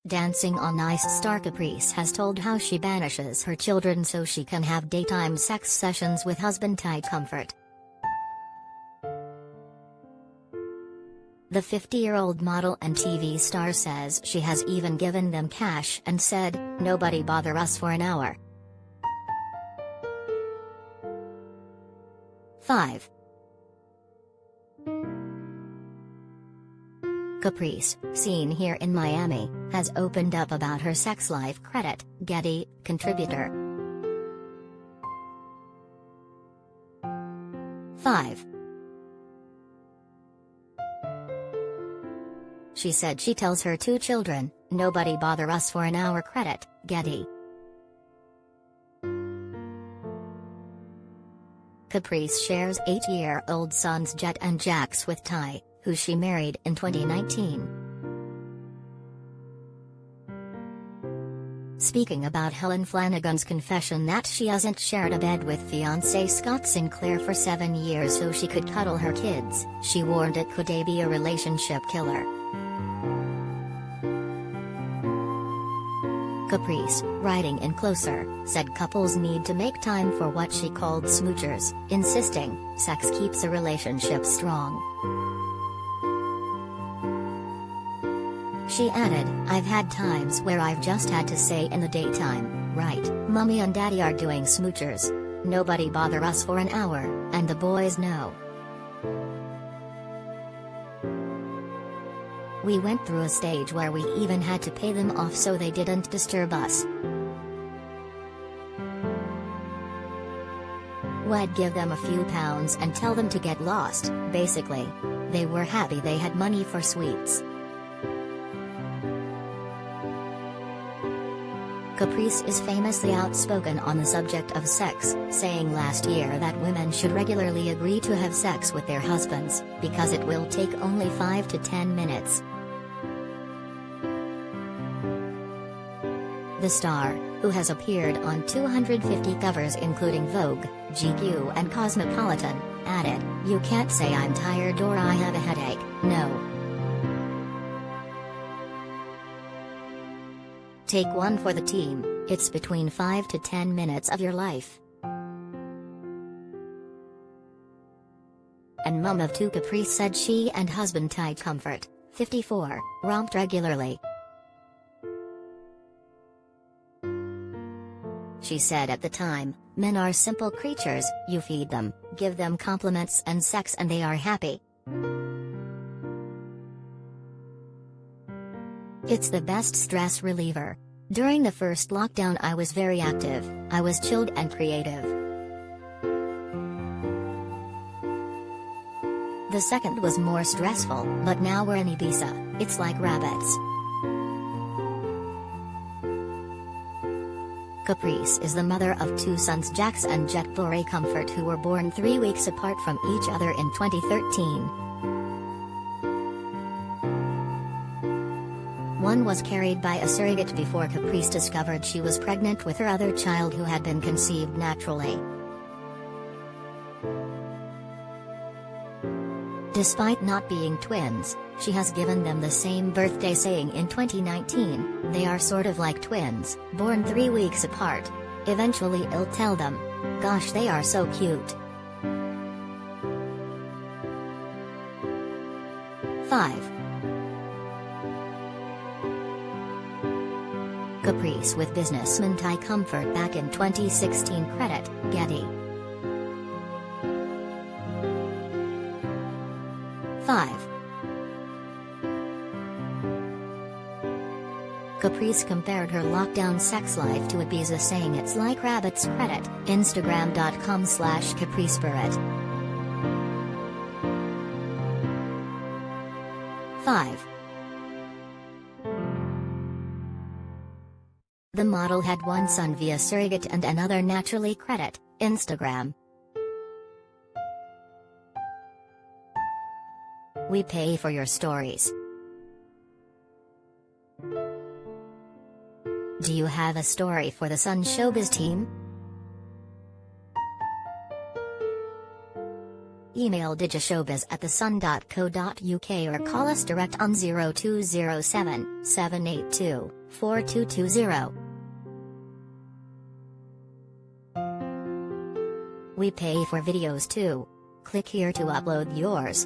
Dancing on Ice star Caprice has told how she banishes her children so she can have daytime sex sessions with husband Ty Comfort. The 50-year-old model and TV star says she has even given them cash and said, "Nobody bother us for an hour." 5. Caprice, seen here in Miami, has opened up about her sex life. Credit, Getty, contributor. 5. She said she tells her 2 children, "Nobody bother us for an hour." Credit, Getty. Caprice shares 8-year-old sons Jett and Jax with Ty, who she married in 2019. Speaking about Helen Flanagan's confession that she hasn't shared a bed with fiancé Scott Sinclair for 7 years so she could cuddle her kids, she warned it could be a relationship killer. Caprice, writing in Closer, said couples need to make time for what she called smoochers, insisting, "Sex keeps a relationship strong." She added, "I've had times where I've just had to say in the daytime, 'Right, Mommy and Daddy are doing smoochers. Nobody bother us for an hour,' and the boys know." "We went through a stage where we even had to pay them off so they didn't disturb us. We'd give them a few pounds and tell them to get lost, basically. They were happy they had money for sweets." Caprice is famously outspoken on the subject of sex, saying last year that women should regularly agree to have sex with their husbands, because it will take only 5 to 10 minutes. The star, who has appeared on 250 covers including Vogue, GQ and Cosmopolitan, added, "You can't say I'm tired or I have a headache, no. Take one for the team, it's between 5 to 10 minutes of your life." And mom of 2 Caprice said she and husband Ty Comfort, 54, romped regularly. She said at the time, "Men are simple creatures, you feed them, give them compliments and sex and they are happy. It's the best stress reliever. During the first lockdown I was very active, I was chilled and creative. The second was more stressful, but now we're in Ibiza, it's like rabbits." Caprice is the mother of 2 sons Jax and Jett Comfort, who were born 3 weeks apart from each other in 2013. One was carried by a surrogate before Caprice discovered she was pregnant with her other child, who had been conceived naturally. Despite not being twins, she has given them the same birthday, saying in 2019, "They are sort of like twins, born 3 weeks apart. Eventually I'll tell them. Gosh, they are so cute." 5. Caprice with businessman Ty Comfort back in 2016. Credit, Getty. 5. Caprice compared her lockdown sex life to Ibiza, saying it's like rabbits. Credit, Instagram.com/CapriceBurrett. 5. The model had one son via surrogate and another naturally. Credit, Instagram. "We pay for your stories. Do you have a story for the Sun Showbiz team? Email digishowbiz@thesun.co.uk or call us direct on 0207 782 4220. We pay for videos too. Click here to upload yours.